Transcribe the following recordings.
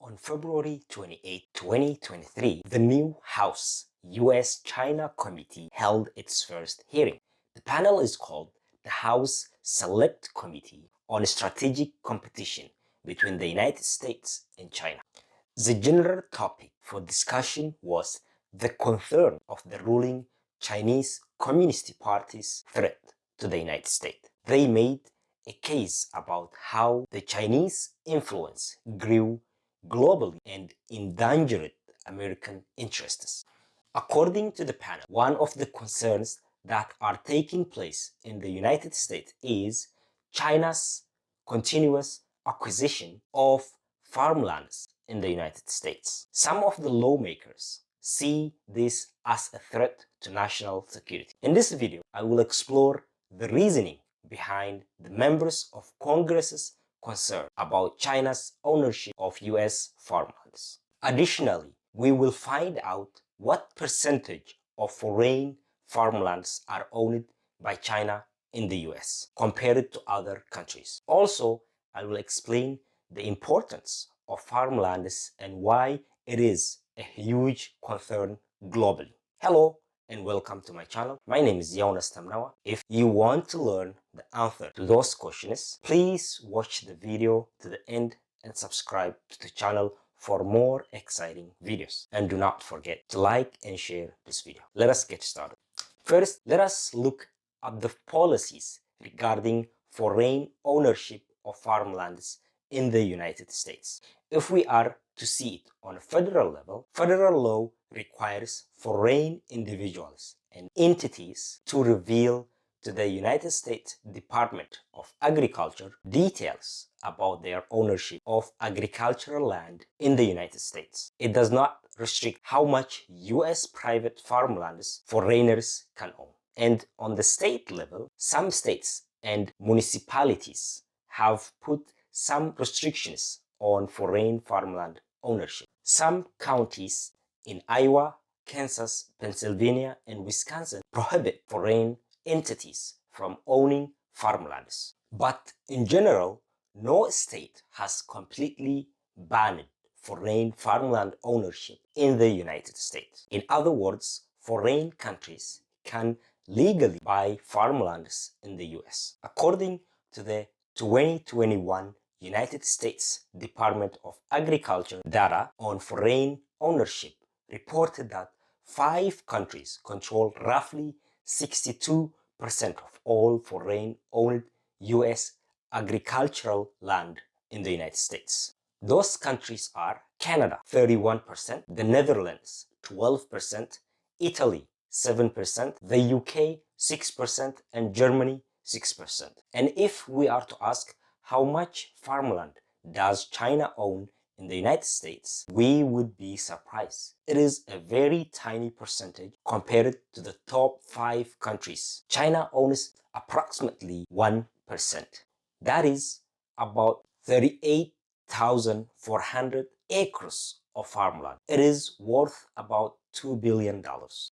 On February 28, 2023, the new House US-China Committee held its first hearing. The panel is called the House Select Committee on Strategic Competition between the United States and China. The general topic for discussion was the concern of the ruling Chinese Communist Party's threat to the United States. They made a case about how the Chinese influence grew globally and endangered American interests. According to the panel, one of the concerns that are taking place in the United States is China's continuous acquisition of farmlands in the United States. Some of the lawmakers see this as a threat to national security. In this video, I will explore the reasoning behind the members of Congress's concern about China's ownership of US farmlands. Additionally, we will find out what percentage of foreign farmlands are owned by China in the US compared to other countries. Also, I will explain the importance of farmlands and why it is a huge concern globally. Hello and welcome to my channel. My name is Yonas Temnewa. If you want to learn the answer to those questions, please watch the video to the end and subscribe to the channel for more exciting videos. And do not forget to like and share this video. Let us get started. First, let us look at the policies regarding foreign ownership of farmlands in the United States. If we are to see it on a federal level, federal law requires foreign individuals and entities to reveal to the United States Department of Agriculture details about their ownership of agricultural land in the United States. It does not restrict how much US private farmlands foreigners can own. And on the state level, some states and municipalities have put some restrictions on foreign farmland ownership. Some counties in Iowa, Kansas, Pennsylvania, and Wisconsin prohibit foreign entities from owning farmlands. But in general, no state has completely banned foreign farmland ownership in the United States. In other words, foreign countries can legally buy farmlands in the US. According to the 2021 United States Department of Agriculture data on foreign ownership reported that 5 countries control roughly 62% of all foreign-owned US agricultural land in the United States. Those countries are Canada, 31%, the Netherlands, 12%, Italy, 7%, the UK, 6%, and Germany, 6%. And if we are to ask how much farmland does China own in the United States, we would be surprised. It is a very tiny percentage compared to the top 5 countries. China owns approximately 1%. That is about 38,400 acres of farmland. It is worth about $2 billion.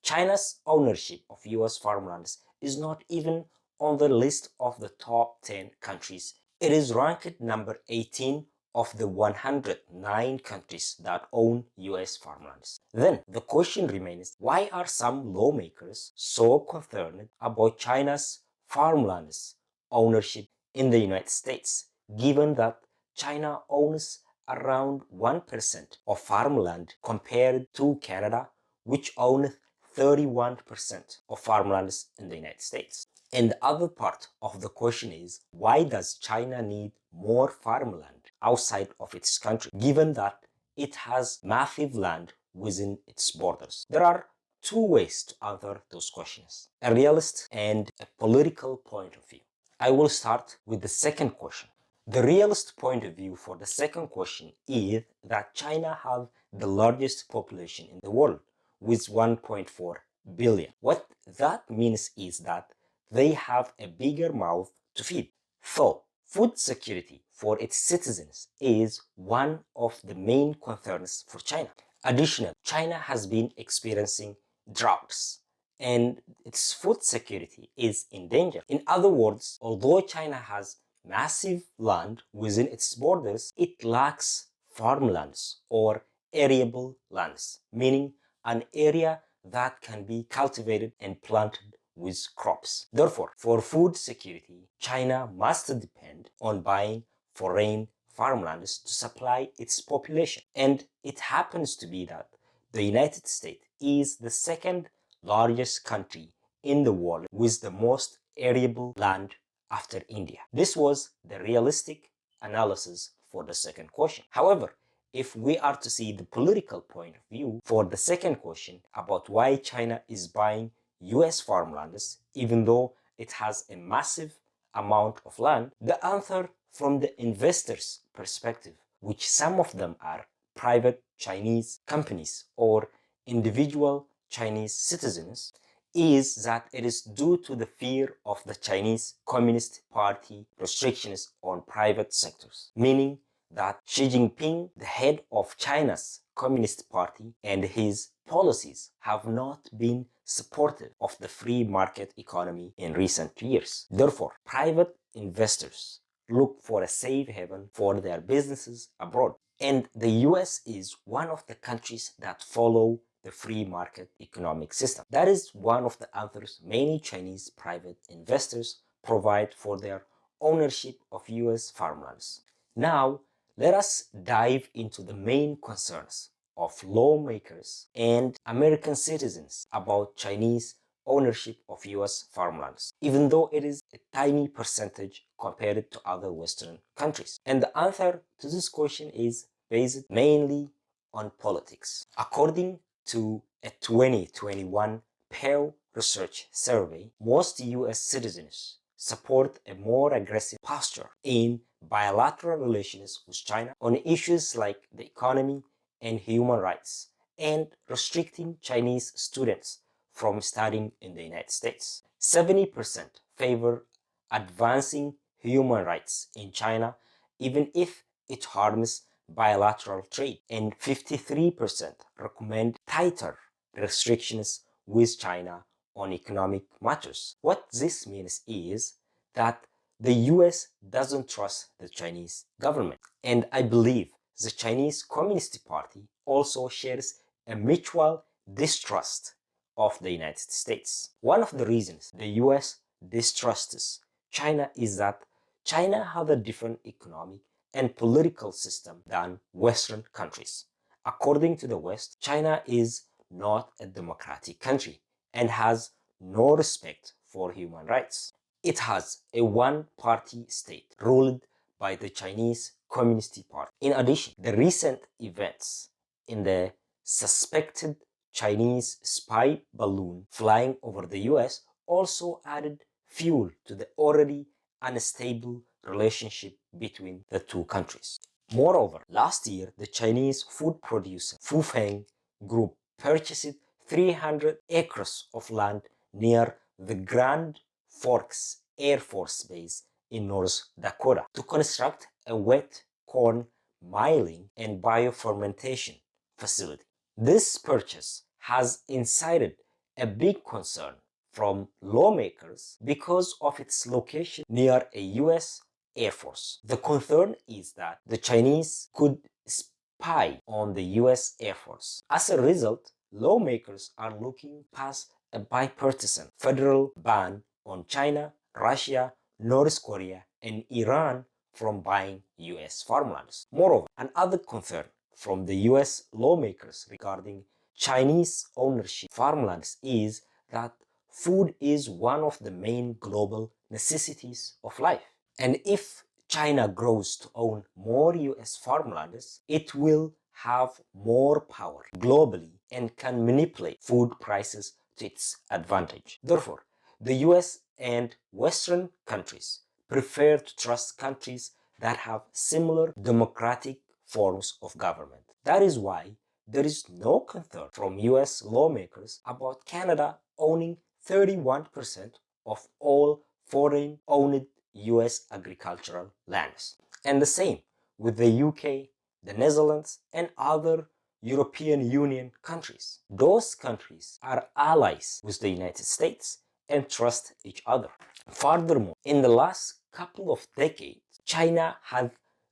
China's ownership of US farmlands is not even on the list of the top 10 countries. It is ranked number 18 of the 109 countries that own US farmlands. Then the question remains, why are some lawmakers so concerned about China's farmlands ownership in the United States, given that China owns around 1% of farmland compared to Canada, which owns 31% of farmlands in the United States? And the other part of the question is, why does China need more farmland outside of its country, given that it has massive land within its borders? There are 2 ways to answer those questions: a realist and a political point of view. I will start with the second question. The realist point of view for the second question is that China has the largest population in the world with 1.4 billion. What that means is that they have a bigger mouth to feed. So, food security for its citizens is one of the main concerns for China. Additionally, China has been experiencing droughts and its food security is in danger. In other words, although China has massive land within its borders, it lacks farmlands or arable lands, meaning an area that can be cultivated and planted with crops. Therefore, for food security, China must depend on buying foreign farmlands to supply its population. And it happens to be that the United States is the second largest country in the world with the most arable land after India. This was the realistic analysis for the second question. However, if we are to see the political point of view for the second question about why China is buying US farmlands, even though it has a massive amount of land, the answer from the investors' perspective, which some of them are private Chinese companies or individual Chinese citizens, is that it is due to the fear of the Chinese Communist Party restrictions on private sectors, meaning that Xi Jinping, the head of China's Communist Party, and his policies have not been supportive of the free market economy in recent years. Therefore, private investors look for a safe haven for their businesses abroad. And the US is one of the countries that follow the free market economic system. That is one of the answers many Chinese private investors provide for their ownership of US farmlands. Now, let us dive into the main concerns of lawmakers and American citizens about Chinese ownership of US farmlands, even though it is a tiny percentage compared to other Western countries. And the answer to this question is based mainly on politics. According to a 2021 Pew Research survey, most US citizens support a more aggressive posture in bilateral relations with China on issues like the economy and human rights, and restricting Chinese students from studying in the United States. 70% favor advancing human rights in China, even if it harms bilateral trade, and 53% recommend tighter restrictions with China on economic matters. What this means is that the US doesn't trust the Chinese government. And I believe the Chinese Communist Party also shares a mutual distrust of the United States. One of the reasons the US distrusts China is that China has a different economic and political system than Western countries. According to the West, China is not a democratic country and has no respect for human rights. It has a one-party state ruled by the Chinese Communist Party. In addition, the recent events in the suspected Chinese spy balloon flying over the US also added fuel to the already unstable relationship between the two countries. Moreover, last year, the Chinese food producer Fufeng Group purchased 300 acres of land near the Grand Forks Air Force Base in North Dakota to construct a wet corn milling and biofermentation facility. This purchase has incited a big concern from lawmakers because of its location near a US Air Force. The concern is that the Chinese could spy on the US Air Force. As a result, lawmakers are looking past a bipartisan federal ban on China, Russia, North Korea, and Iran from buying US farmlands. Moreover, another concern from the US lawmakers regarding Chinese ownership farmlands is that food is one of the main global necessities of life. And if China grows to own more US farmlands, it will have more power globally and can manipulate food prices to its advantage. Therefore, the US and Western countries prefer to trust countries that have similar democratic forms of government. That is why there is no concern from US lawmakers about Canada owning 31% of all foreign-owned US agricultural lands. And the same with the UK, the Netherlands, and other European Union countries. Those countries are allies with the United States and trust each other. Furthermore, in the last couple of decades, China has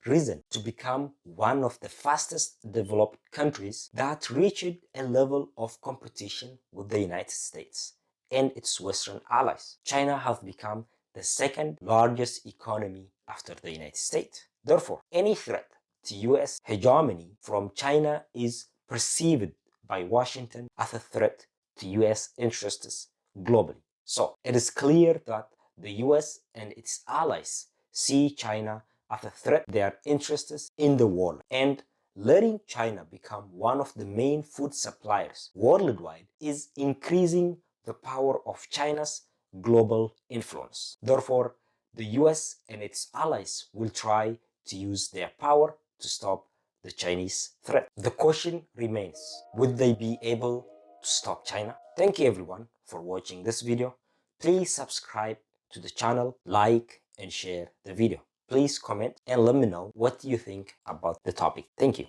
risen to become one of the fastest developed countries that reached a level of competition with the United States and its Western allies. China has become the second largest economy after the United States. Therefore, any threat to US hegemony from China is perceived by Washington as a threat to US interests globally. So, it is clear that the US and its allies see China as a threat to their interests in the world, and letting China become one of the main food suppliers worldwide is increasing the power of China's global influence. Therefore, the US and its allies will try to use their power to stop the Chinese threat. The question remains, would they be able to stop China? Thank you everyone for watching this video. Please subscribe to the channel, like and share the video. Please comment and let me know what you think about the topic. Thank you.